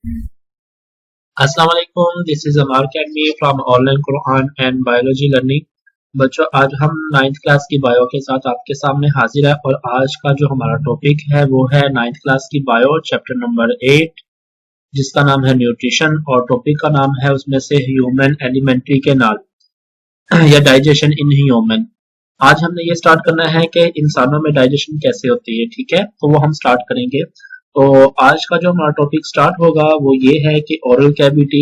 अस्सलाम वालेकुम, this is Amar academy from online Quran and biology learning. बच्चों, आज हम 9th क्लास की बायो के साथ आपके सामने हाजिर है और आज का जो हमारा टॉपिक है वो है 9th क्लास की बायो चैप्टर नंबर 8, जिसका नाम है न्यूट्रिशन और टॉपिक का नाम है उसमें से ह्यूमन एलिमेंट्री के नाल या डाइजेशन इन ह्यूमन। आज हमने ये स्टार्ट करना है कि इंसानों में डाइजेशन कैसे होती है। ठीक है, तो वो हम स्टार्ट करेंगे। तो आज का जो हमारा टॉपिक स्टार्ट होगा वो ये है कि oral cavity,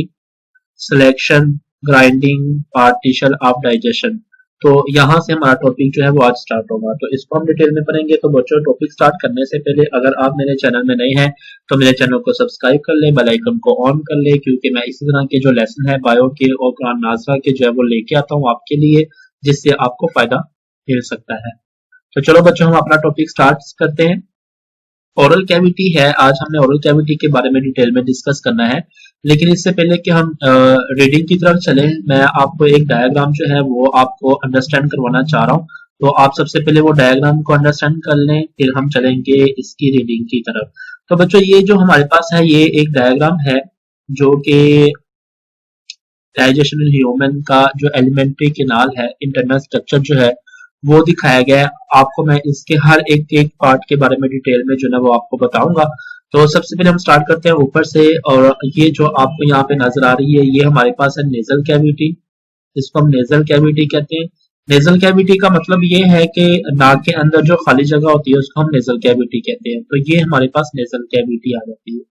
selection, grinding, partition of digestion. तो यहाँ से हमारा टॉपिक जो है वो आज स्टार्ट होगा, तो इसको हम डिटेल में पढ़ेंगे। तो बच्चों, टॉपिक स्टार्ट करने से पहले अगर आप मेरे चैनल में नए हैं तो मेरे चैनल को सब्सक्राइब कर ले, बेल आइकन को ऑन कर ले, क्योंकि मैं इसी तरह के जो लेसन है बायो के और कुरान नाज़रा के जो है वो लेके आता हूँ आपके लिए, जिससे आपको फायदा मिल सकता है। तो चलो बच्चों, हम अपना टॉपिक स्टार्ट करते हैं। ओरल कैविटी है, आज हमने ओरल कैविटी के बारे में डिटेल में डिस्कस करना है। लेकिन इससे पहले कि हम रीडिंग की तरफ चलें, मैं आपको एक डायग्राम जो है वो आपको अंडरस्टैंड करवाना चाह रहा हूँ। तो आप सबसे पहले वो डायग्राम को अंडरस्टैंड कर लें, फिर हम चलेंगे इसकी रीडिंग की तरफ। तो बच्चों, ये जो हमारे पास है ये एक डायग्राम है जो कि डाइजेशन इन ह्यूमन का जो एलिमेंट्री केनाल है, इंटरनल स्ट्रक्चर जो है वो दिखाया गया है। आपको मैं इसके हर एक एक पार्ट के बारे में डिटेल में जो है वो आपको बताऊंगा। तो सबसे पहले हम स्टार्ट करते हैं ऊपर से, और ये जो आपको यहाँ पे नजर आ रही है ये हमारे पास है नेजल कैविटी। इसको हम नेजल कैविटी कहते हैं। नेजल कैविटी का मतलब ये है कि नाक के अंदर जो खाली जगह होती है उसको हम नेजल कैविटी कहते हैं। तो ये हमारे पास नेजल कैविटी आ जाती है।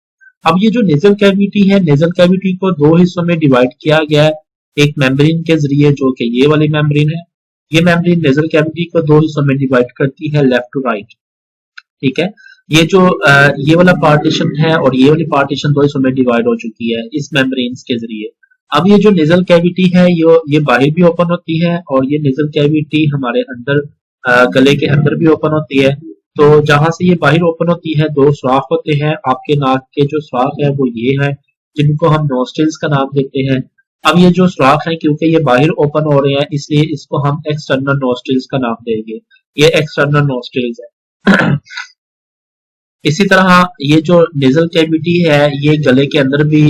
अब ये जो नेजल कैविटी है, नेजल कैविटी को दो हिस्सों में डिवाइड किया गया है, एक मेम्ब्रेन के जरिए जो कि ये वाली मेम्ब्रेन है। ये मेम्ब्रेन नेजल कैविटी को दो हिस्सों में डिवाइड करती है, लेफ्ट टू राइट। ठीक है, ये जो ये वाला पार्टीशन है और ये वाली पार्टीशन दो हिस्सों में डिवाइड हो चुकी है इस मेम्ब्रेन्स के जरिए। अब ये जो नेजल कैविटी है ये बाहर भी ओपन होती है और ये नेजल कैविटी हमारे अंदर गले के अंदर भी ओपन होती है। तो जहां से ये बाहर ओपन होती है दो सुराख होते हैं। आपके नाक के जो सुराख है वो ये है, जिनको हम नोस्ट्रिल्स का नाम देते हैं। अब ये जो सुराख है, क्योंकि ये बाहर ओपन हो रहे हैं, इसलिए इसको हम एक्सटर्नल नोस्ट्रिल्स का नाम देंगे। ये एक्सटर्नल नोस्ट्रिल्स है। इसी तरह ये जो नेजल कैविटी है ये गले के अंदर भी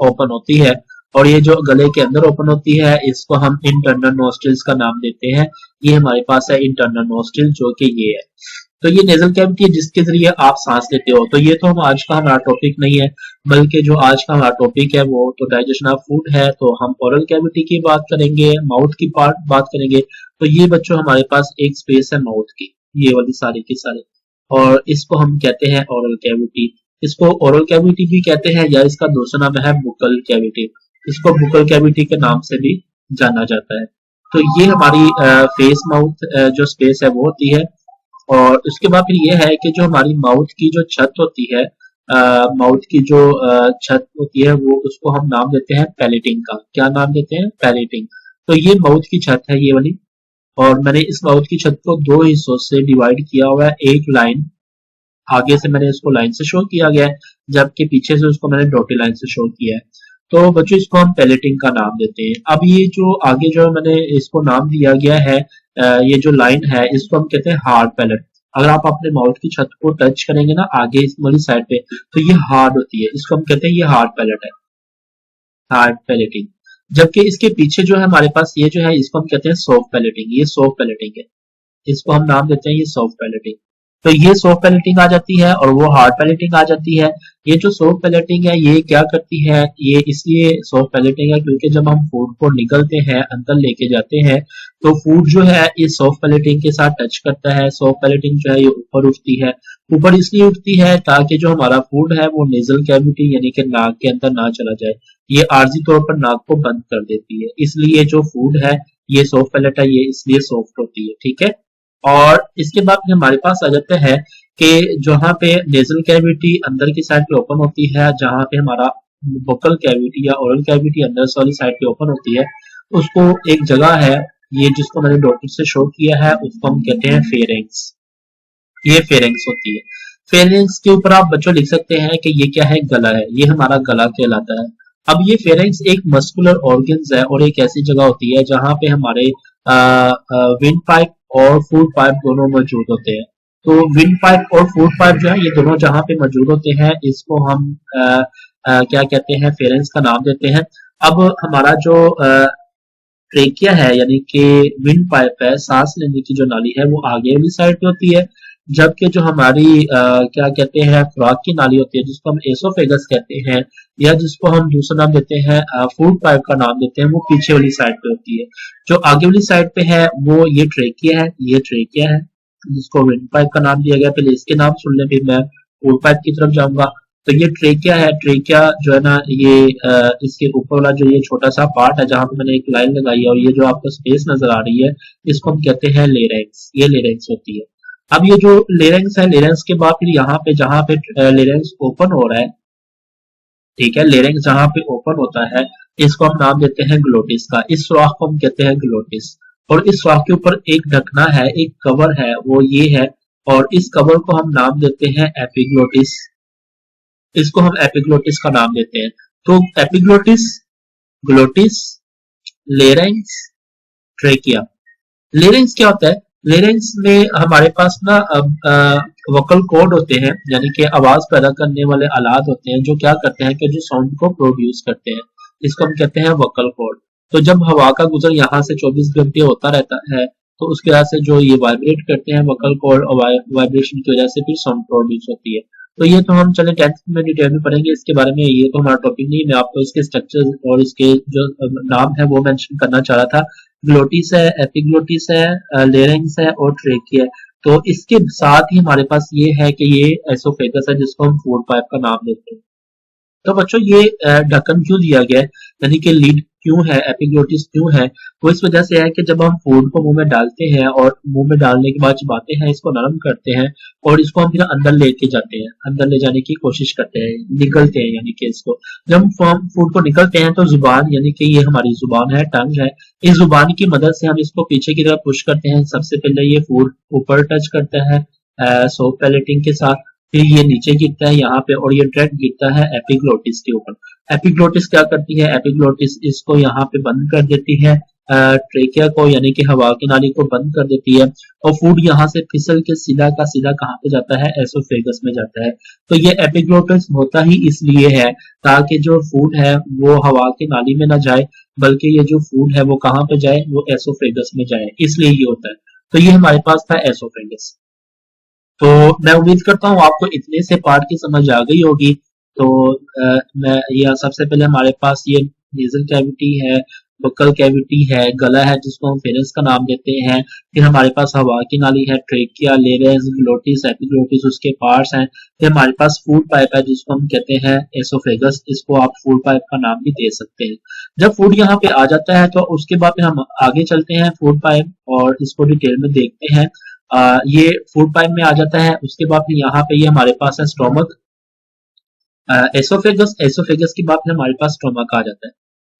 ओपन होती है, और ये जो गले के अंदर ओपन होती है इसको हम इंटरनल नोस्ट्रिल्स का नाम देते हैं। ये हमारे पास है इंटरनल नोस्ट्रिल, जो कि ये है। तो ये नेजल कैविटी है जिसके जरिए आप सांस लेते हो। तो ये तो हम आज का हमारा टॉपिक नहीं है, बल्कि जो आज का हमारा टॉपिक है वो तो डाइजेशन ऑफ फूड है। तो हम ओरल कैविटी की बात करेंगे, माउथ की पार्ट बात करेंगे। तो ये बच्चों हमारे पास एक स्पेस है माउथ की, ये वाली सारी की सारी, और इसको हम कहते हैं ओरल कैविटी। इसको ओरल कैविटी भी कहते हैं, या इसका दूसरा नाम है बुकल कैविटी। इसको बुकल कैविटी के नाम से भी जाना जाता है। तो ये हमारी फेस माउथ जो स्पेस है वो होती है। और उसके बाद फिर ये है कि जो हमारी माउथ की जो छत होती है, माउथ की जो छत होती है वो उसको हम नाम देते हैं पैलेटिंग का। क्या नाम देते हैं? पैलेटिंग। तो ये माउथ की छत है ये वाली, और मैंने इस माउथ की छत को दो हिस्सों से डिवाइड किया हुआ है। एक लाइन आगे से मैंने इसको लाइन से शो किया गया है, जबकि पीछे से उसको मैंने डॉटेड लाइन से शो किया है। तो बच्चों, इसको हम पैलेटिंग का नाम देते हैं। अब ये जो आगे जो मैंने इसको नाम दिया गया है, ये जो लाइन है इसको हम कहते हैं हार्ड पैलेट। अगर आप अपने माउथ की छत को टच करेंगे ना आगे इस वाली साइड पे, तो ये हार्ड होती है, इसको हम कहते हैं ये हार्ड पैलेट है, हार्ड पैलेटिंग। जबकि इसके पीछे जो है हमारे पास ये जो है इसको हम कहते हैं सॉफ्ट पैलेटिंग। ये सॉफ्ट पैलेटिंग है, इसको हम नाम देते हैं ये सॉफ्ट पैलेटिंग। तो ये सॉफ्ट पैलेटिंग आ जाती है और वो हार्ड पैलेटिंग आ जाती है। ये जो सॉफ्ट पैलेटिंग है ये क्या करती है, ये इसलिए सॉफ्ट पैलेटिंग है क्योंकि जब हम फूड को निगलते हैं, अंदर लेके जाते हैं, तो फूड जो है इस सॉफ्ट पैलेटिंग के साथ टच करता है। सॉफ्ट पैलेटिंग जो है ये ऊपर उठती है। ऊपर इसलिए उठती है ताकि जो हमारा फूड है वो नेजल कैविटी यानी कि नाक के अंदर ना चला जाए। ये आर्जी तौर पर नाक को बंद कर देती है, इसलिए जो फूड है ये सॉफ्ट पैलेट है, ये इसलिए सॉफ्ट होती है। ठीक है, और इसके बाद फिर हमारे पास आ जाता है कि जहाँ पे नेजल कैविटी अंदर की साइड पे ओपन होती है, जहाँ पे हमारा वोकल कैविटी या ओरल कैविटी अंदर वाली साइड पे ओपन होती है, उसको एक जगह है ये जिसको मैंने डॉटेड से शो किया है, उसको हम कहते हैं फेरेंक्स। ये फेरेंक्स होती है। फेरेंक्स के ऊपर आप बच्चों लिख सकते हैं कि ये क्या है, गला है, ये हमारा गला कहलाता है। अब ये फेरेंक्स एक मस्कुलर ऑर्गन्स है और एक ऐसी जगह होती है जहां पे हमारे विंड पाइप और फूड पाइप दोनों मौजूद होते हैं। तो विंड पाइप और फूड पाइप जो है ये दोनों जहां पे मौजूद होते हैं इसको हम क्या कहते हैं, फेरेंस का नाम देते हैं। अब हमारा जो ट्रेकिया है यानी कि विंड पाइप है, सांस लेने की जो नाली है वो आगे वाली साइड पे होती है, जबकि जो हमारी क्या कहते हैं, खुराक की नाली होती है जिसको हम एसोफेगस कहते हैं, या जिसको हम दूसरा नाम देते हैं फूड पाइप का नाम देते हैं, वो पीछे वाली साइड पे होती है। जो आगे वाली साइड पे है वो ये ट्रेकिया है, ये ट्रेकिया है जिसको विंड पाइप का नाम दिया गया। पहले इसके नाम सुन लें, फिर मैं फूड पाइप की तरफ जाऊंगा। तो ये ट्रेकिया है, ट्रेकिया जो है ना ये इसके ऊपर वाला जो ये छोटा सा पार्ट है जहां पे मैंने एक लाइन लगाई है, और ये जो आपको स्पेस नजर आ रही है इसको हम कहते हैं लेरेंक्स, ये लेरेंक्स होती है। अब ये जो लेरेंक्स है, लेरेंक्स के बाद फिर यहाँ पे जहां पे लेरेंक्स ओपन हो रहा है, ठीक है, लेरेंक्स जहां पे ओपन होता है इसको हम नाम देते हैं ग्लोटिस का, इस सुराख को हम कहते हैं ग्लोटिस। और इस सुराख के ऊपर एक ढकना है, एक कवर है, वो ये है, और इस कवर को हम नाम देते हैं एपिग्लोटिस, इसको हम एपिग्लोटिस का नाम देते हैं। तो epiglottis, glottis, larynx, trachea. Larynx क्या होता है? लेरेंक्स में हमारे पास ना वोकल कॉर्ड होते हैं, यानी कि आवाज पैदा करने वाले आलात होते हैं जो क्या करते हैं कि जो साउंड को प्रोड्यूस करते हैं, इसको हम कहते हैं वोकल कॉर्ड। तो जब हवा का गुजर यहाँ से 24 घंटे होता रहता है तो उसके वजह से जो ये वाइब्रेट करते हैं वोकल कॉर्ड, और वाइब्रेशन की वजह से फिर साउंड प्रोड्यूस होती है। तो ये तो हम चले 10th में डिटेल में पढ़ेंगे इसके बारे में, ये तो हमारा टॉपिक नहीं, मैं आपको इसके स्ट्रक्चर और इसके जो नाम है वो मेंशन करना चाह रहा था। ग्लोटिस है, एपिग्लोटिस है, लेरेंक्स है और ट्रेकिया है। तो इसके साथ ही हमारे पास ये है कि ये एसोफेगस है जिसको हम फूड पाइप का नाम देते हैं। तो बच्चों ये ढक्कन क्यों दिया गया है, यानी कि लीड क्यों है, एपिग्लोटिस क्यों है, वो इस वजह से है कि जब हम फूड को मुंह में डालते हैं और मुंह में डालने के बाद चबाते हैं, इसको नरम करते हैं और इसको हम फिर अंदर लेके जाते हैं, अंदर ले जाने की कोशिश करते हैं, निकलते हैं, यानी कि इसको जब हम फूड को निकलते हैं तो जुबान, यानी कि ये हमारी जुबान है, टंग है, इस जुबान की मदद से हम इसको पीछे की तरफ पुश करते हैं। सबसे पहले ये फूड ऊपर टच करता है सॉफ्ट पैलेटिंग के साथ, फिर ये नीचे गिरता है यहाँ पे और ये डायरेक्ट गिरता है एपिग्लोटिस के ऊपर। एपिग्लोटिस क्या करती है, एपिग्लोटिस इसको यहाँ पे बंद कर देती है, ट्रेकिया को यानी कि हवा की नाली को बंद कर देती है, और फूड यहाँ से फिसल के सीधा का सीधा कहाँ पे जाता है, एसोफेगस में जाता है। तो ये एपिग्लोटिस होता ही इसलिए है ताकि जो फूड है वो हवा की नाली में ना जाए, बल्कि ये जो फूड है वो कहाँ पे जाए, वो एसोफेगस में जाए, इसलिए ये होता है। तो ये हमारे पास था एसोफेगस। तो मैं उम्मीद करता हूँ आपको इतने से पार्ट की समझ आ गई होगी। तो मैं यह सबसे पहले हमारे पास ये नेजल कैविटी है, बक्कल कैविटी है, गला है जिसको हम फेरेंस का नाम देते हैं, फिर हमारे पास हवा की नाली है, ट्रेकिया, लेरेंस, ग्लोटिस, एपिग्लोटिस उसके पार्ट्स हैं, फिर हमारे पास फूड पाइप है जिसको हम कहते हैं एसोफेगस, इसको आप फूड पाइप का नाम भी दे सकते हैं। जब फूड यहाँ पे आ जाता है तो उसके बाद फिर हम आगे चलते हैं फूड पाइप और इसको डिटेल में देखते हैं। ये फूड पाइप में आ जाता है, उसके बाद फिर यहाँ पे ये हमारे पास है स्टोमक, एसोफेगस, एसोफेगस की बात में हमारे पास स्टोमक आ जाता है।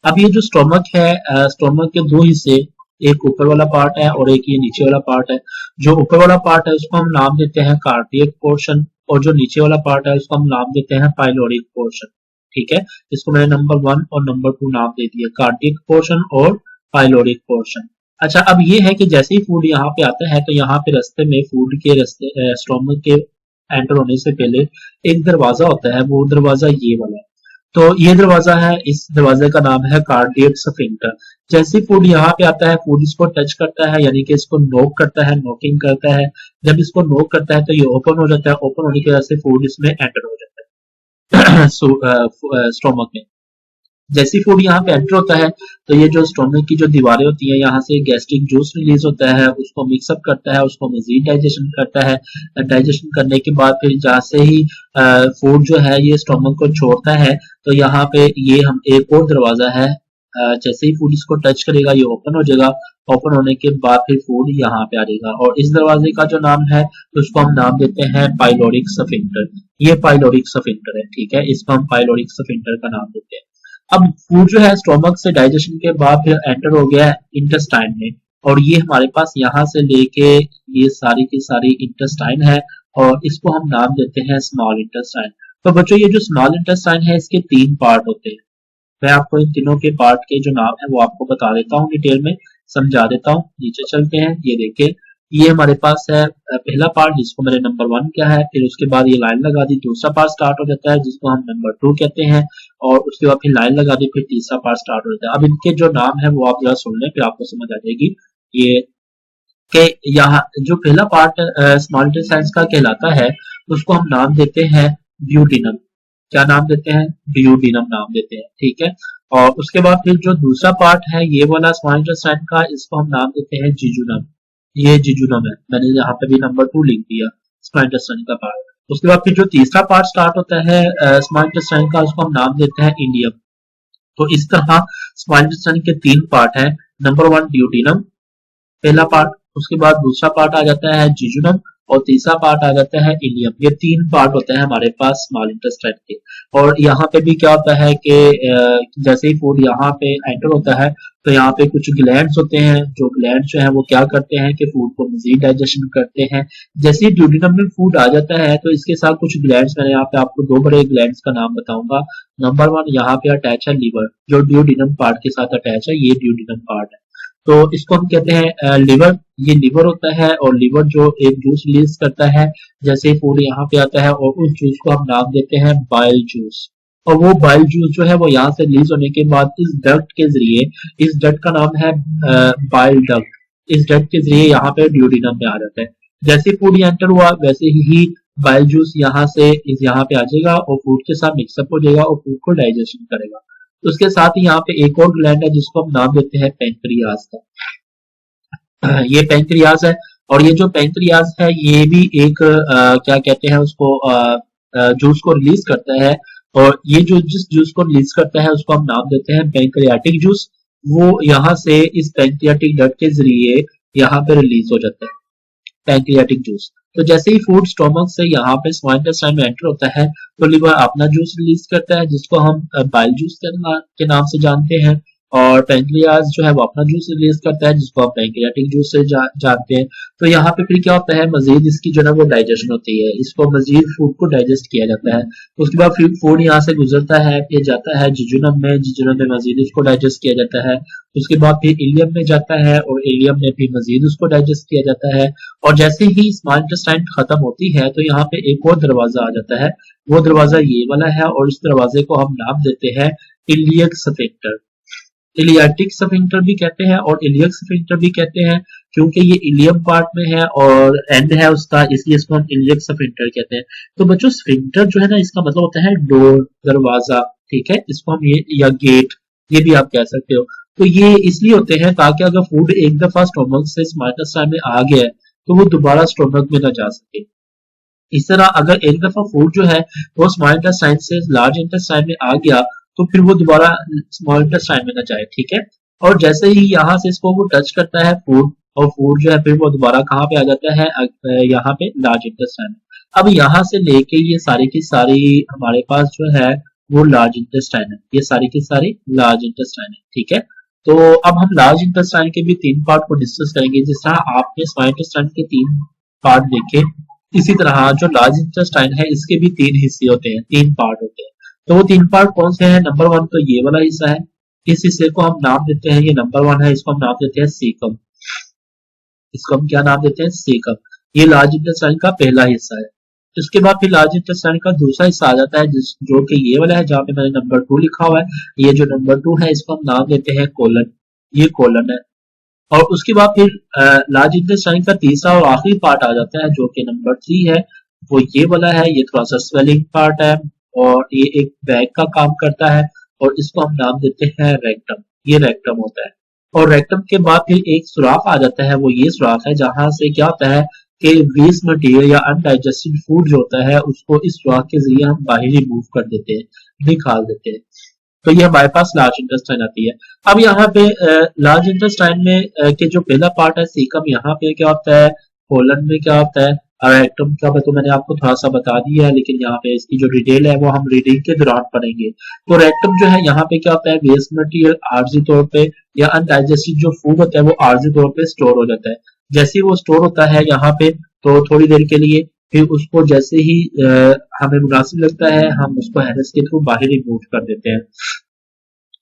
अब ये जो स्टोमक है, स्टोमक के दो हिस्से, एक ऊपर वाला पार्ट है और एक ये नीचे वाला पार्ट है। जो ऊपर वाला पार्ट है उसको हम नाम देते हैं कार्डियक पोर्शन, और जो नीचे वाला पार्ट है उसको हम नाम देते हैं पाइलोरिक पोर्शन। ठीक है, इसको मैंने नंबर 1 और नंबर 2 नाम दे दिया, कार्डियक पोर्शन और पाइलोरिक पोर्शन। अच्छा, अब ये है कि जैसे ही फूड यहाँ पे आता है तो यहाँ पे रास्ते में फूड के रास्ते स्टोमक के एंटर होने से पहले एक दरवाजा होता है, वो दरवाजा ये वाला है। तो ये दरवाजा है, इस दरवाजे का नाम है कार्डियक स्फिंक्टर। जैसे फूड यहाँ पे आता है, फूड इसको टच करता है, यानी कि इसको नोक करता है, नोकिंग करता है। जब इसको नोक करता है तो ये ओपन हो जाता है, ओपन होने की वजह से फूड इसमें एंटर हो जाता है स्टोमक में। जैसी फूड यहाँ पे एंटर होता है तो ये जो स्टोमक की जो दीवारें होती हैं, यहाँ से गैस्ट्रिक जूस रिलीज होता है, उसको मिक्सअप करता है, उसको मजीद डाइजेशन करता है। डाइजेशन करने के बाद फिर जहाँ से ही फूड जो है ये स्टोमक को छोड़ता है तो यहाँ पे ये हम एक और दरवाजा है, जैसे ही फूड इसको टच करेगा ये ओपन हो जाएगा, ओपन होने के बाद फिर फूड यहाँ पे आ जाएगा, और इस दरवाजे का जो नाम है उसको हम नाम देते हैं पाइलोरिक स्फिंक्टर। ये पाइलोरिक स्फिंक्टर है, ठीक है, इसको हम पाइलोरिक स्फिंक्टर का नाम देते हैं। अब फूड जो है स्टोमक से डाइजेशन के बाद फिर एंटर हो गया इंटेस्टाइन में, और ये हमारे पास यहाँ से लेके ये सारी की सारी इंटेस्टाइन है, और इसको हम नाम देते हैं स्मॉल इंटेस्टाइन। तो बच्चों ये जो स्मॉल इंटेस्टाइन है इसके 3 पार्ट होते हैं। मैं आपको इन तीनों के पार्ट के जो नाम है वो आपको बता देता हूँ, डिटेल में समझा देता हूँ। नीचे चलते हैं, ये देखिए ये हमारे पास है पहला पार्ट जिसको मैंने नंबर 1 किया है, फिर उसके बाद ये लाइन लगा दी, दूसरा पार्ट स्टार्ट हो जाता है जिसको हम नंबर 2 कहते हैं, और उसके बाद फिर लाइन लगा दी, फिर तीसरा पार्ट स्टार्ट हो जाता है। अब इनके जो नाम है वो आप जरा सुन लें, फिर आपको समझ आ जाएगी ये कि यहाँ जो पहला पार्ट स्मॉल इंटेस्टाइन का कहलाता है उसको हम नाम देते हैं ड्यूडेनम। क्या नाम देते हैं? ड्यूडेनम नाम देते हैं, ठीक है। और उसके बाद फिर जो दूसरा पार्ट है ये वाला स्मॉल इंटेस्टाइन का, इसको हम नाम देते हैं जिजुनम। ये जिजुनम है, मैंने यहाँ पे भी नंबर 2 लिख दिया स्मॉल इंटेस्टाइन का पार्ट। उसके बाद फिर जो तीसरा पार्ट स्टार्ट होता है स्मॉल इंटेस्टाइन का, उसको हम नाम देते हैं इंडियम। तो इस तरह स्मॉल इंटेस्टाइन के 3 पार्ट है। नंबर 1 ड्यूडेनम पहला पार्ट, उसके बाद दूसरा पार्ट आ जाता है जिजुनम, और तीसरा पार्ट आ जाता है इलियम। ये 3 पार्ट होते हैं हमारे पास स्मॉल इंटेस्टाइन के। और यहाँ पे भी क्या होता है कि जैसे ही फूड यहाँ पे एंटर होता है तो यहाँ पे कुछ ग्लैंड्स होते हैं, जो ग्लैंड्स जो है वो क्या करते हैं कि फूड को मजीद डाइजेशन करते हैं। जैसे ही ड्यूडेनम में फूड आ जाता है तो इसके साथ कुछ ग्लैंड्स, मैंने यहाँ पे आपको 2 बड़े ग्लैंड्स का नाम बताऊंगा। नंबर 1 यहाँ पे अटैच है लीवर, जो ड्यूडेनम पार्ट के साथ अटैच है, ये ड्यूडेनम पार्ट है। तो इसको हम कहते हैं लिवर। ये लिवर होता है, और लिवर जो एक जूस रिलीज करता है जैसे फूड यहाँ पे आता है, और उस जूस को हम नाम देते हैं बाइल जूस। और वो बाइल जूस जो है वो यहाँ से रिलीज होने के बाद इस डक्ट के जरिए, इस डक्ट का नाम है बाइल डक्ट, इस डक्ट के जरिए यहाँ पे ड्यूडेनम में आ जाता है। जैसे फूड एंटर हुआ वैसे ही बाइल जूस यहाँ से इस यहाँ पे आ जाएगा और फूड के साथ मिक्सअप हो जाएगा और फूड को डाइजेशन करेगा। उसके साथ ही यहाँ पे एक और ग्लैंड है जिसको हम नाम देते हैं पेंक्रियाज का। ये पेंक्रियाज है, और ये जो पेंक्रियाज है ये भी एक क्या कहते हैं उसको जूस को रिलीज करता है। और ये जो जिस जूस को रिलीज करता है उसको हम नाम देते हैं पेंक्रियाटिक जूस। वो यहाँ से इस पेंक्रियाटिक डक्ट के जरिए यहाँ पे रिलीज हो जाता है पैंक्रियाटिक जूस। तो जैसे ही फूड स्टोमक से यहाँ पे स्मॉल इंटेस्टाइन में एंटर होता है तो लिवर अपना जूस रिलीज करता है जिसको हम बाइल जूस के नाम से जानते हैं, और पैंक्रियाज जो है वो अपना जूस रिलीज करता है जिसको हम पैंक्रियाटिक जूस से जानते हैं। तो यहाँ पे फिर क्या होता है, मजीद इसकी जो है वो डाइजेशन होती है, इसको मजीद फूड को डाइजेस्ट किया जाता है। उसके बाद फिर फूड यहाँ से गुजरता है, फिर जाता है जिजुनम में, जिजुनम में मजीद इसको डाइजेस्ट किया जाता है। उसके बाद फिर इलियम में जाता है, और इलियम में फिर मजीद उसको डाइजेस्ट किया जाता है। और जैसे ही स्मॉल इंटेस्टाइन खत्म होती है तो यहाँ पे एक और दरवाजा आ जाता है, वो दरवाजा ये वाला है, और इस दरवाजे को हम नाम देते हैं इलियक स्फिंक्टर। इलियाटिक स्फिंक्टर भी कहते हैं और इलियक स्फिंक्टर भी कहते हैं, क्योंकि ये इलियम पार्ट में है और एंड है उसका, इसलिए इसको हम इलियक स्फिंक्टर कहते हैं। तो बच्चों स्फिंक्टर जो है ना, इसका मतलब होता है डोर, दरवाजा, ठीक है। इसको हम ये या गेट, ये भी आप कह सकते हो। तो ये इसलिए होते हैं ताकि अगर फूड एक दफा स्टोमक से स्मॉल इंटेस्टाइन में आ गया है तो वो दोबारा स्टोमक में ना जा सके। इस तरह अगर एक दफा फूड जो है वो स्मॉल इंटेस्टाइन से लार्ज इंटेस्टाइन में आ गया तो फिर वो दोबारा स्मॉल इंटेस्टाइन में ना जाए, ठीक है। और जैसे ही यहाँ से इसको वो टच करता है फूड, और फूड जो है फिर वो दोबारा कहाँ पे आ जाता है, यहाँ पे लार्ज इंटेस्टाइन में। अब यहाँ से लेके ये सारी की सारी हमारे पास जो है वो लार्ज इंटेस्टाइन है, ये सारी की सारी लार्ज इंटेस्टाइन है, ठीक है। तो अब हम लार्ज इंटेस्टाइन के भी 3 पार्ट को डिस्कस करेंगे। जिस तरह आपने स्मॉल इंटेस्टाइन के 3 पार्ट देखे, इसी तरह जो लार्ज इंटेस्टाइन है इसके भी 3 हिस्से होते हैं, 3 पार्ट होते हैं। तो वो 3 पार्ट कौन से हैं? नंबर 1 तो ये वाला हिस्सा है, इस हिस्से को हम नाम देते हैं, ये नंबर 1 है, इसको हम नाम देते हैं सीकम। इसको हम क्या नाम देते हैं? सीकम। ये लार्ज इंटेस्टाइन का पहला हिस्सा है। इसके बाद फिर लार्ज इंटेस्टाइन का दूसरा हिस्सा आ जाता है जो कि ये वाला है, जहाँ पे मैंने नंबर 2 लिखा हुआ है। ये जो नंबर 2 है इसको हम नाम देते हैं कोलन, ये कोलन है। और उसके बाद फिर लार्ज इंटेस्टाइन का तीसरा और आखिरी पार्ट आ जाता है जो कि नंबर 3 है, वो ये वाला है। ये थोड़ा सा स्वेलिंग पार्ट है और ये एक बैग का काम करता है, और इसको हम नाम देते हैं रेक्टम, ये रेक्टम होता है। और रेक्टम के बाद फिर एक सुराख आ जाता है, वो ये सुराख है जहां से क्या होता है कि वेस्ट मटेरियल या अनडाइजेस्टेड फूड जो होता है उसको इस सुराख के जरिए हम बाहर रिमूव कर देते हैं, निकाल देते हैं। तो ये हमारे पास लार्ज इंटेस्टाइन आती है। अब यहाँ पे लार्ज इंटेस्टाइन में के जो पहला पार्ट है सीकम, यहाँ पे क्या होता है, कोलन में क्या होता है, रेक्टम का तो मैंने आपको थोड़ा सा बता दिया है, लेकिन यहाँ पे इसकी जो डिटेल है वो हम रीडिंग के दौरान पढ़ेंगे। तो रेक्टम जो है यहाँ पे क्या होता है, वेस्ट मटेरियल आर्जी तौर पे या अनडाइजेस्टेड जो फूड होता है वो आर्जी तौर पे स्टोर हो जाता है। जैसे ही वो स्टोर होता है यहाँ पे तो थोड़ी देर के लिए, फिर उसको जैसे ही हमें मुनासिब लगता है हम उसको हैरस के थ्रू बाहर रिमूव कर देते हैं।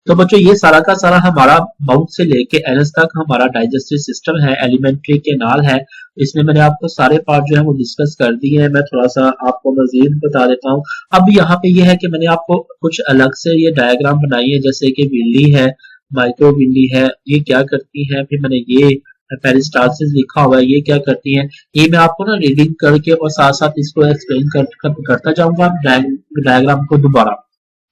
तो बच्चों ये सारा का सारा हमारा माउथ से लेके एनस तक हमारा डाइजेस्टिव सिस्टम है, एलिमेंट्री केनाल है। इसमें मैंने आपको सारे पार्ट जो है वो डिस्कस कर दिए हैं। मैं थोड़ा सा आपको मजीद बता देता हूँ। अब यहाँ पे ये है कि मैंने आपको कुछ अलग से ये डायग्राम बनाई है, जैसे कि बिल्ली है, माइक्रो बिल्ली है, ये क्या करती है। फिर मैंने ये पेरिस्टालसिस लिखा हुआ है, ये क्या करती है। ये मैं आपको ना रीडिंग करके और साथ साथ इसको एक्सप्लेन करता जाऊंगा डायग्राम को दोबारा।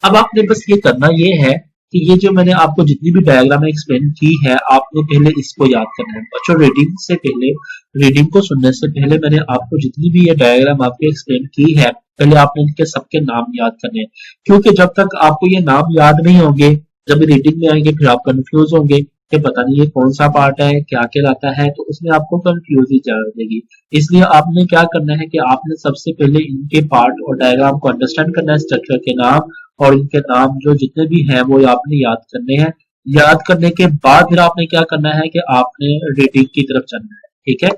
अब आपने बस ये करना ये है कि ये जो मैंने आपको जितनी भी डायग्राम एक्सप्लेन की है, आपने पहले इसको याद करना है बच्चों। रीडिंग से पहले, रीडिंग को सुनने से पहले मैंने आपको जितनी भी ये डायग्राम आपको एक्सप्लेन की है, पहले आपने इनके सबके नाम याद करने हैं। क्योंकि जब तक आपको ये नाम याद नहीं होंगे, जब रीडिंग में आएंगे फिर आप कंफ्यूज होंगे कि पता नहीं ये कौन सा पार्ट है, क्या कहलाता है, तो उसमें आपको कंफ्यूजन जा देगी। इसलिए आपने क्या करना है कि आपने सबसे पहले इनके पार्ट और डायग्राम को अंडरस्टैंड करना है, स्ट्रक्चर के नाम और इनके नाम जो जितने भी हैं वो आपने याद करने हैं। याद करने के बाद फिर आपने क्या करना है कि आपने रीडिंग की तरफ चलना है, ठीक है।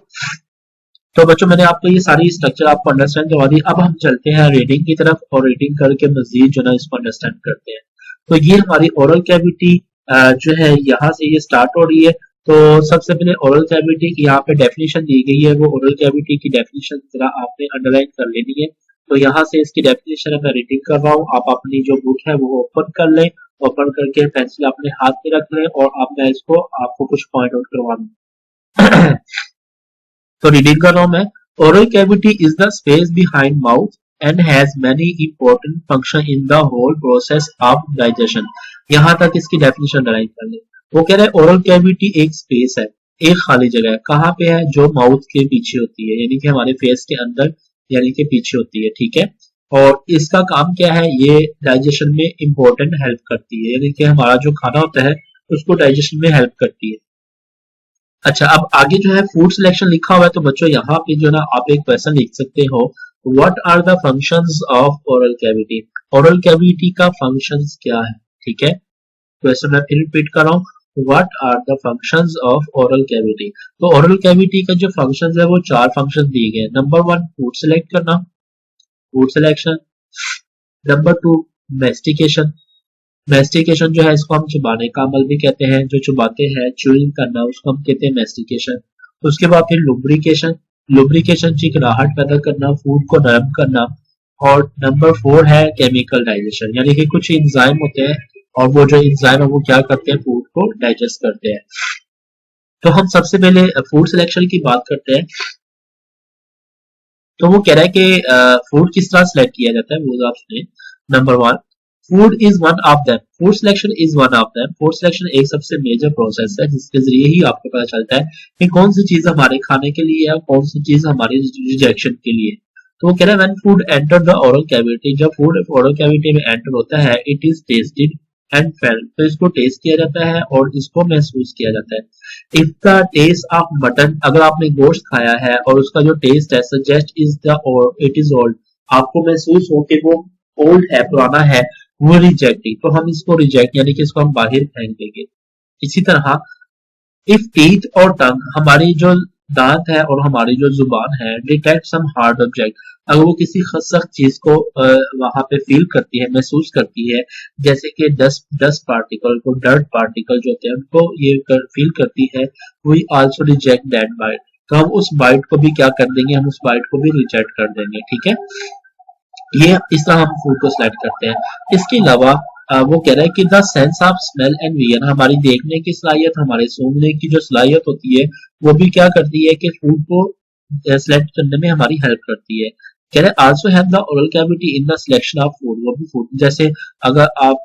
तो बच्चों मैंने आपको ये सारी स्ट्रक्चर आपको अंडरस्टैंड करवा दी। अब हम चलते हैं रीडिंग की तरफ और रीडिंग करके मजीद जो है इसको अंडरस्टैंड करते हैं। तो ये हमारी ओरल कैविटी जो है यहाँ से ये स्टार्ट हो रही है। तो सबसे पहले ओरल कैविटी की यहाँ पे डेफिनेशन दी गई है, वो ओरल कैविटी की डेफिनेशन जरा आपने अंडरलाइन कर लेनी है। तो यहाँ से इसकी डेफिनेशन मैं रीडिंग कर रहा हूँ, आप अपनी जो बुक है वो ओपन कर लें। ओपन करके पेंसिल अपने हाथ में रख लें और अब मैं इसको आपको कुछ पॉइंट आउट करवा दूँ। तो रीडिंग कर रहा हूं मैं। Oral cavity is the space behind mouth and has many important function in the whole process of digestion. यहां तक इसकी डेफिनेशन राइट कर ले। वो कह रहा है ओरल कैविटी एक स्पेस है, एक खाली जगह है। कहाँ पे है? जो माउथ के पीछे होती है, यानी कि हमारे फेस के अंदर यानी कि पीछे होती है, ठीक है। और इसका काम क्या है? ये डाइजेशन में इंपॉर्टेंट हेल्प करती है, यानी कि हमारा जो खाना होता है उसको डाइजेशन में हेल्प करती है। अच्छा, अब आगे जो है फूड सिलेक्शन लिखा हुआ है, तो बच्चों यहाँ पे जो ना आप एक क्वेश्चन लिख सकते हो, what are the functions of oral cavity. Oral cavity का फंक्शंस क्या है, ठीक है। क्वेश्चन मैं फिर रिपीट कर रहा हूँ, what are the functions of oral cavity. तो ओरल कैविटी का जो फंक्शंस है वो 4 फंक्शन दिए गए। नंबर 1 फूड सिलेक्ट करना, food selection. Number 2 mastication, mastication जो है इसको हम चबाने का अमल भी कहते हैं, जो चबाते हैं च्यूइंग करना उसको हम कहते हैं मेस्टिकेशन। उसके बाद फिर लुब्रिकेशन, लुब्रिकेशन चिकनाहट पैदा करना, फूड को नरम करना। और नंबर 4 है केमिकल डाइजेशन, यानी कि कुछ एंजाइम होते हैं और वो जो एंजाइम है वो क्या करते हैं, फूड को डाइजेस्ट करते हैं। तो हम सबसे पहले फूड सिलेक्शन की बात करते हैं। तो वो कह रहा है कि फूड किस तरह सिलेक्ट किया जाता है, वो आप सुने। Number 1 food is one of them, food selection is one of them. Food selection एक सबसे मेजर प्रोसेस है जिसके जरिए ही आपको पता चलता है कि कौन सी चीज हमारे खाने के लिए है और कौन सी चीज हमारे रिजेक्शन के लिए। तो वो कह रहा है when food enter the oral cavity, जब फूड ओरल कैविटी में एंटर होता है, it is tested and felt, तो इसको टेस्ट किया जाता है और इसको महसूस किया जाता है। If the taste of mutton, अगर आपने गोश्त खाया है और उसका जो टेस्ट है suggest is the it is old, आपको महसूस हो कि वो ओल्ड है, पुराना है, वो रिजेक्टिंग, तो हम इसको रिजेक्ट यानी कि इसको हम बाहर फेंक देंगे। इसी तरह इफ टीथ और टंग, हमारी जो दांत है और हमारी जो जुबान है, डिटेक्ट सम हार्ड ऑब्जेक्ट, अगर वो किसी सख्त चीज को वहां पे फील करती है, महसूस करती है, जैसे कि डस्ट पार्टिकल को, डर्ट पार्टिकल जो होते हैं उनको ये फील करती है, we also reject that bite, तो हम उस बाइट को भी क्या कर देंगे, हम उस बाइट को भी रिजेक्ट कर देंगे, ठीक है। ये इस तरह हम फूड को सिलेक्ट करते हैं। इसके अलावा वो कह रहा है कि the sense of smell and vision, हमारी देखने की सलाहियत, हमारे सूंघने की जो सलाहियत होती है वो भी क्या करती है कि फूड को सिलेक्ट करने में हमारी हेल्प करती है। कह रहे also have the oral cavity in the selection of food, वो भी फूड, जैसे अगर आप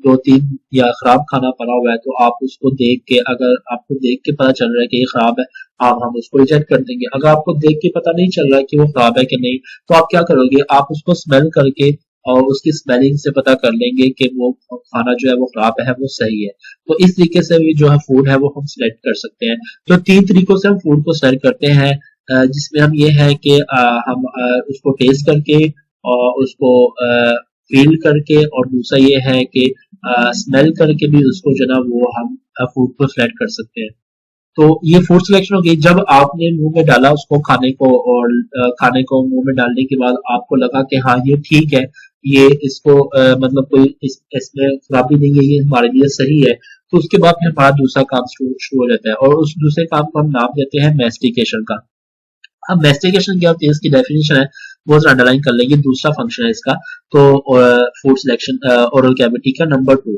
2-3 या खराब खाना पड़ा हुआ है तो आप उसको देख के, अगर आपको देख के पता चल रहा है कि ये खराब है, आप हम उसको रिजेक्ट कर देंगे। अगर आपको देख के पता नहीं चल रहा है कि वो खराब है कि नहीं, तो आप क्या करोगे, आप उसको स्मेल करके और उसकी स्मेलिंग से पता कर लेंगे कि वो खाना जो है वो खराब है, वो सही है। तो इस तरीके से भी जो है फूड है वो हम सिलेक्ट कर सकते हैं। तो 3 तरीकों से हम फूड को सिलेक्ट करते हैं, जिसमें हम ये है कि हम उसको टेस्ट करके और उसको फील करके, और दूसरा ये है कि स्मेल करके भी उसको जो ना वो हम फूड को सिलेक्ट कर सकते हैं। तो ये फूड सिलेक्शन हो गई। जब आपने मुंह में डाला उसको खाने को, और खाने को मुंह में डालने के बाद आपको लगा कि हाँ ये ठीक है, ये इसको मतलब कोई इसमें खराबी नहीं है, ये हमारे लिए सही है, तो उसके बाद फिर हमारा दूसरा काम शुरू हो जाता है और उस दूसरे काम को हम नाम देते हैं मैस्टिकेशन का। अब मैस्टिकेशन क्या होती है, इसकी डेफिनेशन है वो जरा अंडरलाइन कर लेंगे, दूसरा फंक्शन है इसका। तो फूड सिलेक्शन ओरल कैविटी का नंबर 2।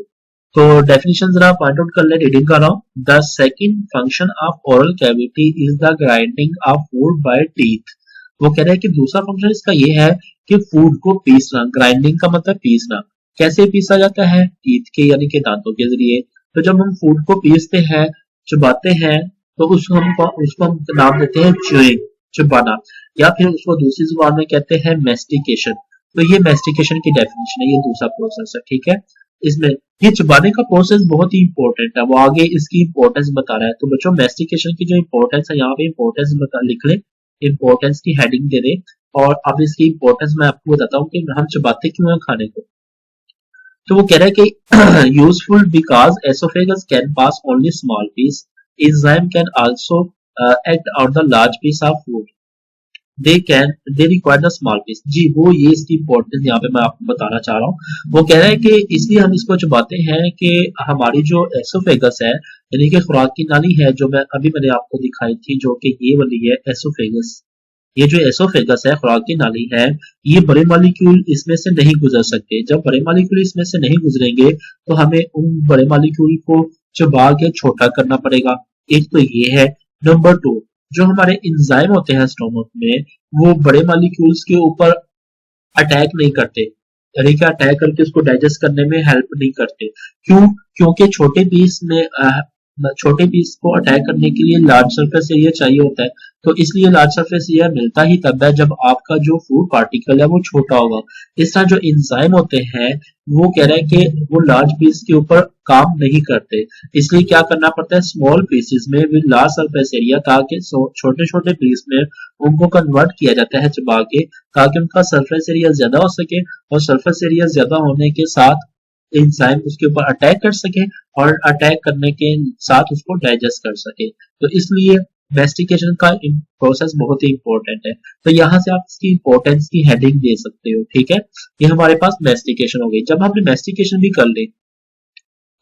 तो डेफिनेशन जरा पॉइंट आउट कर ले, रीडिंग कर रहा हूँ। The second function of oral cavity is the grinding of food by teeth. वो कह रहे हैं कि दूसरा फंक्शन इसका ये है कि फूड को पीसना। ग्राइंडिंग का मतलब पीसना। कैसे पीसा जाता है? टीथ के यानी कि दांतों के जरिए। तो जब हम फूड को पीसते हैं, चबाते हैं, तो उसको हम नाम देते हैं च्यूइंग, चबाना, या फिर उसको दूसरी जुबान में कहते हैं मेस्टिकेशन। तो ये मेस्टिकेशन की डेफिनेशन है, ये दूसरा प्रोसेस है, ठीक है। इसमें ये चबाने का प्रोसेस बहुत ही इंपॉर्टेंट है, वो आगे इसकी इंपॉर्टेंस बता रहा है। तो बच्चों मेस्टिकेशन की जो इंपॉर्टेंस है, यहाँ पे इंपॉर्टेंस बता लिख ले, इंपॉर्टेंस की हेडिंग दे दे, और अब इसकी इंपॉर्टेंस मैं आपको बताता हूँ कि हम चबाते क्यों हैं खाने को। तो वो कह रहा है कि useful because oesophagus can pass only small piece, enzyme can also act on the large piece of food, they require the small piece. जी, वो ये इसकी इंपॉर्टेंस यहाँ पे मैं आपको बताना चाह रहा हूँ। वो कह रहा है कि इसलिए हम इसको चबाते हैं कि हमारी जो एसोफेगस है, यानी कि खुराक की नाली है, जो मैंने आपको दिखाई थी, जो कि ये वाली है एसोफेगस। ये जो एसोफेगस है, खुराक की नाली है, ये बड़े मॉलिक्यूल इसमें से नहीं गुजर सकते। जब बड़े मॉलिक्यूल इसमें से नहीं गुजरेंगे तो हमें उन बड़े मॉलिक्यूल को चबा के छोटा करना पड़ेगा। एक तो ये है। नंबर 2, जो हमारे एंजाइम होते हैं स्टोमक में, वो बड़े मॉलिक्यूल्स के ऊपर अटैक नहीं करते, यानी कि अटैक करके उसको डाइजेस्ट करने में हेल्प नहीं करते। क्यों? क्योंकि छोटे पीस को अटैक करने के लिए लार्ज सरफेस एरिया चाहिए होता है। तो इसलिए लार्ज सरफेस एरिया मिलता ही तब है जब आपका जो फूड पार्टिकल है वो छोटा होगा। इस तरह जो एंजाइम होते हैं, वो कह रहे हैं कि वो लार्ज पीस के ऊपर काम नहीं करते, इसलिए क्या करना पड़ता है, स्मॉल पीसेस में विद लार्ज सरफेस एरिया, ताकि छोटे छोटे पीस में उनको कन्वर्ट किया जाता है चबा के, ताकि उनका सरफेस एरिया ज्यादा हो सके, और सरफेस एरिया ज्यादा होने के साथ एंजाइम उसके ऊपर अटैक कर सके, और अटैक करने के साथ उसको डाइजेस्ट कर सके। तो इसलिए मेस्टिकेशन का प्रोसेस बहुत ही इंपॉर्टेंट है। तो यहाँ से आप इसकी इंपॉर्टेंस की हेडिंग दे सकते हो, ठीक है। ये हमारे पास मेस्टिकेशन हो गई। जब हमने मेस्टिकेशन भी कर ली,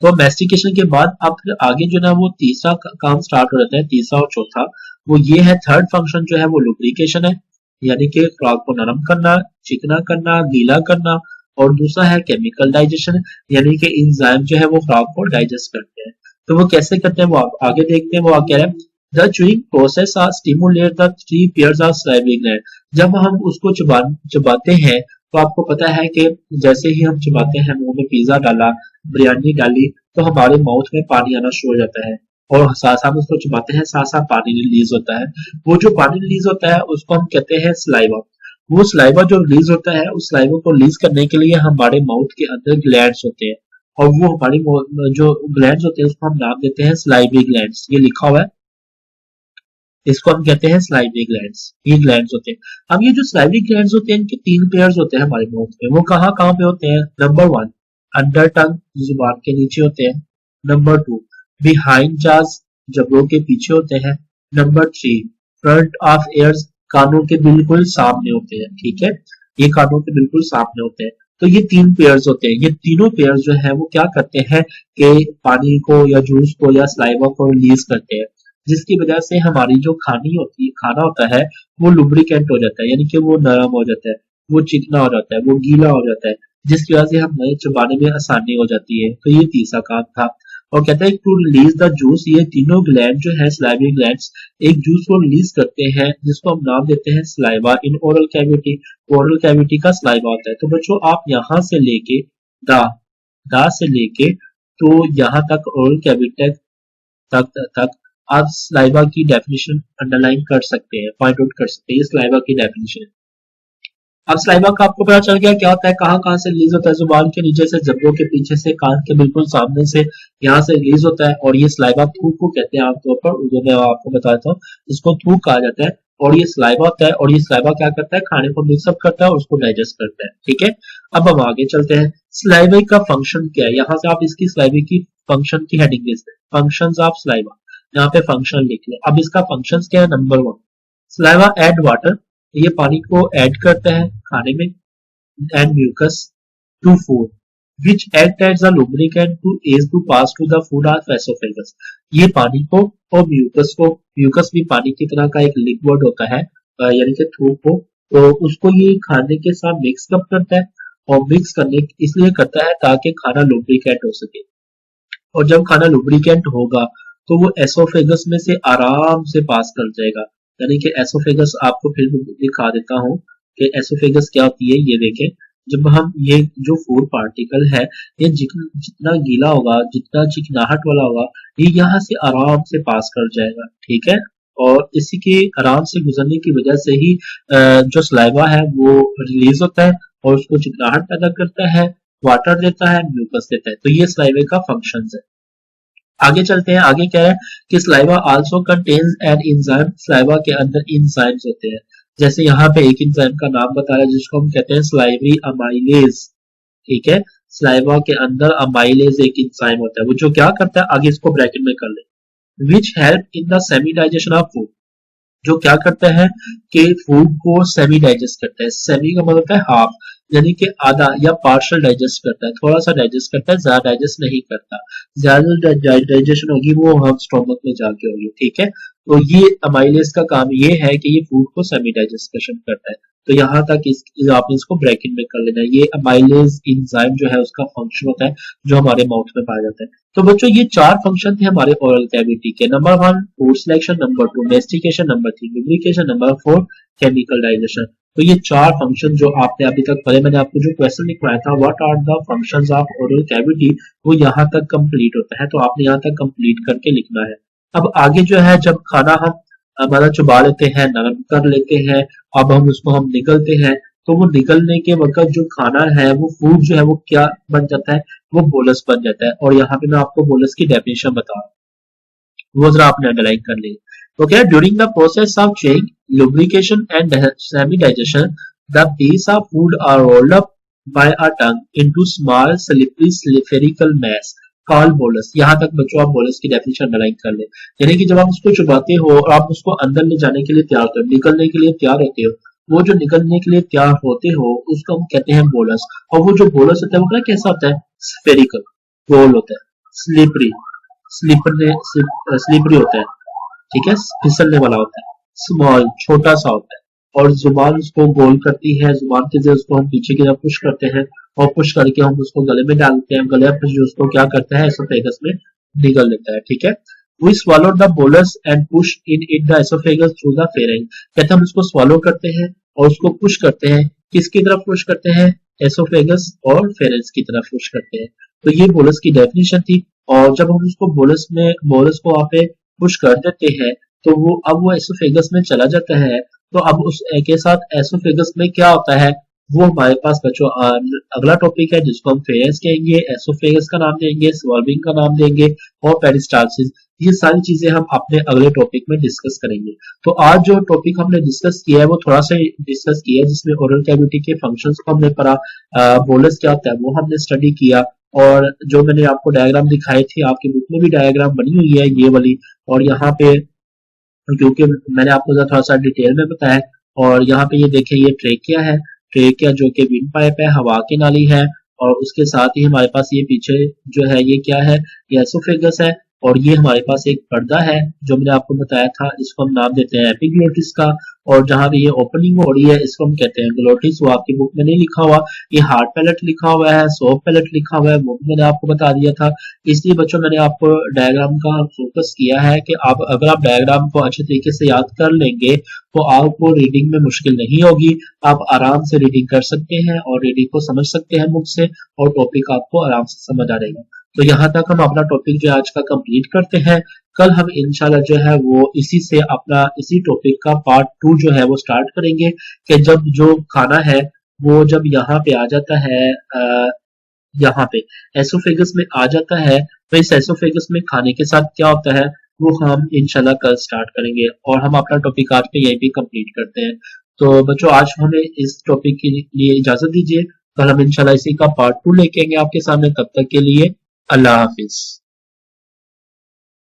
तो मेस्टिकेशन के बाद अब फिर आगे जो ना वो तीसरा काम स्टार्ट हो जाता है, तीसरा और चौथा। वो ये है, थर्ड फंक्शन जो है वो लुब्रिकेशन है, यानी कि खुराक को नरम करना, चिकना करना, गीला करना। और दूसरा है केमिकल डाइजेशन, यानी कि एंजाइम जो है वो खुराक को डाइजेस्ट करते हैं। तो वो कैसे करते हैं वो आप आगे देखते हैं। वो कह रहे हैं the chewing process stimulate the three pairs of salivary gland. जब हम उसको चबाते हैं, तो आपको पता है कि जैसे ही हम चबाते हैं, मुंह में पिज्जा डाला, बिरयानी डाली, तो हमारे माउथ में पानी आना शुरू हो जाता है, और साथ साथ उसको चबाते हैं, साथ साथ पानी रिलीज होता है। वो जो पानी रिलीज होता है उसको हम कहते हैं सलाइवा। वो सलाइवा जो रिलीज होता है, उस सलाइवा को रिलीज करने के लिए हमारे माउथ के अंदर ग्लैंड्स होते हैं, और वो हमारी जो ग्लैंड्स होते हैं उसको हम नाम देते हैं सलाइवरी ग्लैंड्स। ये लिखा हुआ है, इसको हम कहते हैं सलाइवरी ग्लैंड्स। ये ग्लैंड्स होते हैं। अब ये जो सलाइवरी ग्लैंड्स होते हैं, इनके 3 पेयर्स होते हैं हमारे माउथ में। वो कहाँ कहाँ पे होते हैं? नंबर 1, अंडर टंग, जुबान के नीचे होते हैं। नंबर 2, बिहाइंड जाज, जबड़ों के पीछे होते हैं। नंबर 3, फ्रंट ऑफ एयर्स, कानों के बिल्कुल सामने होते हैं, ठीक है। ये कानों के बिल्कुल सामने होते हैं। तो ये 3 पेयर्स होते हैं। ये तीनों पेयर्स जो है वो क्या करते हैं कि पानी को या जूस को या सलाइवा को रिलीज करते हैं, जिसकी वजह से हमारी जो खाना होता है, वो लुब्रिकेंट हो जाता है, यानी कि वो नरम हो जाता है, वो चिकना हो जाता है, वो गीला हो जाता है, जिसकी वजह से हमें चबाने में आसानी हो जाती है। तो ये तीसरा काम था। और कहते हैं टू रिलीज द जूस, ये तीनों ग्लैंड जो है सलाइवरी ग्लैंड्स एक जूस को रिलीज करते हैं, जिसको हम नाम देते हैं saliva in oral cavity. Oral cavity का सलाइवा होता है। तो बच्चों आप यहाँ से लेके दा दा से लेके तो यहाँ तक ओरल कैविटी तक आप स्लाइवा की डेफिनेशन अंडरलाइन कर सकते हैं, पॉइंट आउट कर सकते हैं। ये स्लाइवा की डेफिनेशन है। अब स्लाइवा का आपको पता चल गया क्या होता है, कहाँ कहाँ से रिलीज होता है। जुबान के नीचे से, जबड़ों के पीछे से, कान के बिल्कुल सामने से, यहाँ से रिलीज होता है। और ये स्लाइवा थूक को कहते हैं आमतौर पर, जो मैं आपको बताता हूँ, इसको थूक कहा जाता है। और ये स्लाइवा होता है, और ये स्लाइवा क्या करता है, खाने को मिक्सअप करता है और उसको डाइजेस्ट करता है, ठीक है। अब हम आगे चलते हैं। स्लाइवा का फंक्शन क्या है, यहाँ से आप इसकी स्लाइवा की फंक्शन की हेडिंग दे सकते हैं, फंक्शंस ऑफ स्लाइवा। यहाँ पे फंक्शन लिख ले। अब इसका फंक्शंस क्या है? नंबर 1, स्लाइवा ऐड वाटर, ये पानी को ऐड करता है खाने में। and mucus to food which act as a lubricant to aid to pass to the food of esophagus। ये पानी को और म्यूकस भी पानी की तरह का एक लिक्विड होता है, यानी कि थूक को, तो उसको ये खाने के साथ मिक्स कब करता है, और मिक्स करने इसलिए करता है ताकि खाना लुब्रिकेट हो सके। और जब खाना लुब्रिकेंट होगा तो वो एसोफेगस में से आराम से पास कर जाएगा। यानी कि एसोफेगस आपको फिर दिखा देता हूँ कि एसोफेगस क्या होती है। ये देखें, जब हम ये जो फूड पार्टिकल है, ये जितना गीला होगा, जितना चिकनाहट वाला होगा, ये यहाँ से आराम से पास कर जाएगा, ठीक है। और इसी के आराम से गुजरने की वजह से ही जो सलाइवा है वो रिलीज होता है और उसको चिकनाहट पैदा करता है, वाटर देता है, म्यूकस देता है। तो ये सलाइवे का फंक्शन है। आगे चलते हैं। आगे क्या है कि saliva also contains an enzyme. Saliva के अंदर एंजाइम्स होते हैं। जैसे यहाँ पे एक एंजाइम का नाम बताया जिसको हम कहते हैं सलाइवरी अमाइलेज, ठीक है। सलाइवा के अंदर अमाइलेज एक एंजाइम होता है, वो जो क्या करता है, आगे इसको ब्रैकेट में कर ले, which help in the semi digestion of food. जो क्या करता है कि फूड को सेमी डाइजेस्ट करता है। सेमी का मतलब होता है हाफ, यानी कि आधा या पार्शियल डाइजेस्ट करता है, थोड़ा सा डाइजेस्ट करता है, ज्यादा डाइजेस्ट नहीं करता। ज्यादा डाइजेशन होगी वो हम स्टोमक में जाके होगी, ठीक है। तो ये अमाइलेज का काम ये है कि ये फूड को सेमी डाइजेस्टेशन करता है। तो यहाँ तक आपने इसको ब्रैकेट में कर लेना है। ये अमाइलेज एंजाइम जो है उसका फंक्शन होता है जो हमारे माउथ में पाया जाता है। तो बच्चों ये चार फंक्शन थे हमारे ओरल कैविटी के। Number 1 food selection, number 2 mastication, number 3 lubrication, number 4 chemical digestion. तो ये चार फंक्शन जो आपने अभी तक पढ़े, मैंने आपको जो क्वेश्चन लिखवाया था what are the functions of oral cavity, वो यहाँ तक कंप्लीट होता है। तो आपने यहाँ तक कंप्लीट करके लिखना है। अब आगे जो है, जब खाना हम हमारा चबा लेते हैं, नरम कर लेते हैं, अब हम निगलते हैं, तो वो निगलने के वक्त जो खाना है, वो फूड जो है वो क्या बन जाता है, वो बोलस बन जाता है। और यहाँ पे मैं आपको बोलस की डेफिनेशन बता रहा हूँ, वो जरा आपने अंडरलाइन कर ली। Okay, during the process of chewing, lubrication and semi-digestion, the piece of food are rolled up by a tongue into small slippery spherical mass called bolus। यहाँ तक बच्चों आप बोलस की डेफिनेशन अंडरलाइन कर ले। यानी कि जब आप उसको चबाते हो और आप उसको अंदर ले जाने के लिए तैयार होते हो, निकलने के लिए तैयार होते हो, वो जो निकलने के लिए तैयार होते हो उसको हम कहते हैं बोलस। और वो जो बोलस होता है वो कैसा होता है, स्फेरिकल, गोल होता है, स्लिपरी स्लिपरी होता है, ठीक है, फिसलने वाला होता है, स्मॉल छोटा सा होता है, और जुबान उसको गोल करती है। जुबान के जरिए उसको हम पीछे की तरफ पुश करते हैं और पुश करके हम उसको गले में डालते हैं। गले पर जो उसको क्या करता है, एसोफेगस में निगल लेता है, ठीक है। We swallow the bolus and push in it the esophagus through the pharynx। कहते हैं हम उसको swallow करते हैं और उसको पुश करते हैं, किसकी तरफ पुश करते हैं, एसोफेगस और फेरेंस की तरफ पुश करते हैं। तो ये बोलस की डेफिनेशन थी। और जब हम उसको बोलस को वहां पे पुश कर देते हैं तो वो एसोफेगस में चला जाता है। तो अब उस के साथ एसोफेगस में क्या होता है, वो हमारे पास बच्चों अगला टॉपिक है जिसको हम फेरेंस कहेंगे, एसोफेगस का नाम देंगे, स्वॉल्विंग का नाम देंगे और पेरिस्टाल्सिस। ये सारी चीजें हम अपने अगले टॉपिक में डिस्कस करेंगे। तो आज जो टॉपिक हमने डिस्कस किया है वो थोड़ा सा डिस्कस किया है, जिसमें ओरल कैविटी के फंक्शंस को हमने पढ़ा, बोलस क्या होता है वो हमने स्टडी किया, और जो मैंने आपको डायग्राम दिखाई थी, आपकी बुक में भी डायग्राम बनी हुई है ये वाली, और यहाँ पे क्योंकि मैंने आपको थोड़ा सा डिटेल में बताया। और यहाँ पे ये देखें, ये ट्रेकिया है, ट्रेकिया जो कि विंड पाइप है, हवा की नाली है, और उसके साथ ही हमारे पास ये पीछे जो है ये क्या है, ये एसोफेगस है, और ये हमारे पास एक पर्दा है जो मैंने आपको बताया था, इसको हम नाम देते हैं एपिग्लोटिस का। और जहां भी ये ओपनिंग हो रही है इसको हम कहते हैं ग्लोटिस। वो आपकी बुक में नहीं लिखा हुआ, ये हार्ड पैलेट लिखा हुआ है, सॉफ्ट पैलेट लिखा हुआ है, वो भी मैंने आपको बता दिया था। इसलिए बच्चों मैंने आपको डायग्राम का फोकस किया है कि आप अगर आप डायग्राम को अच्छे तरीके से याद कर लेंगे तो आपको रीडिंग में मुश्किल नहीं होगी, आप आराम से रीडिंग कर सकते हैं और रीडिंग को समझ सकते हैं बुक से, और टॉपिक आपको आराम से समझ आ जाएगा। तो यहाँ तक हम अपना टॉपिक जो आज का कंप्लीट करते हैं। कल हम इंशाल्लाह जो है वो इसी टॉपिक का पार्ट 2 जो है वो स्टार्ट करेंगे, कि जब जो खाना है वो जब यहाँ पे आ जाता है, यहाँ पे एसोफेगस में आ जाता है, तो इस एसोफेगस में खाने के साथ क्या होता है वो हम इंशाल्लाह कल स्टार्ट करेंगे, और हम अपना टॉपिक आज पे यही भी कंप्लीट करते हैं। तो बच्चों आज हमें इस टॉपिक के लिए इजाजत दीजिए, कल हम इंशाल्लाह इसी का पार्ट 2 लेके आएंगे आपके सामने। तब तक के लिए अल्लाह हाफिज।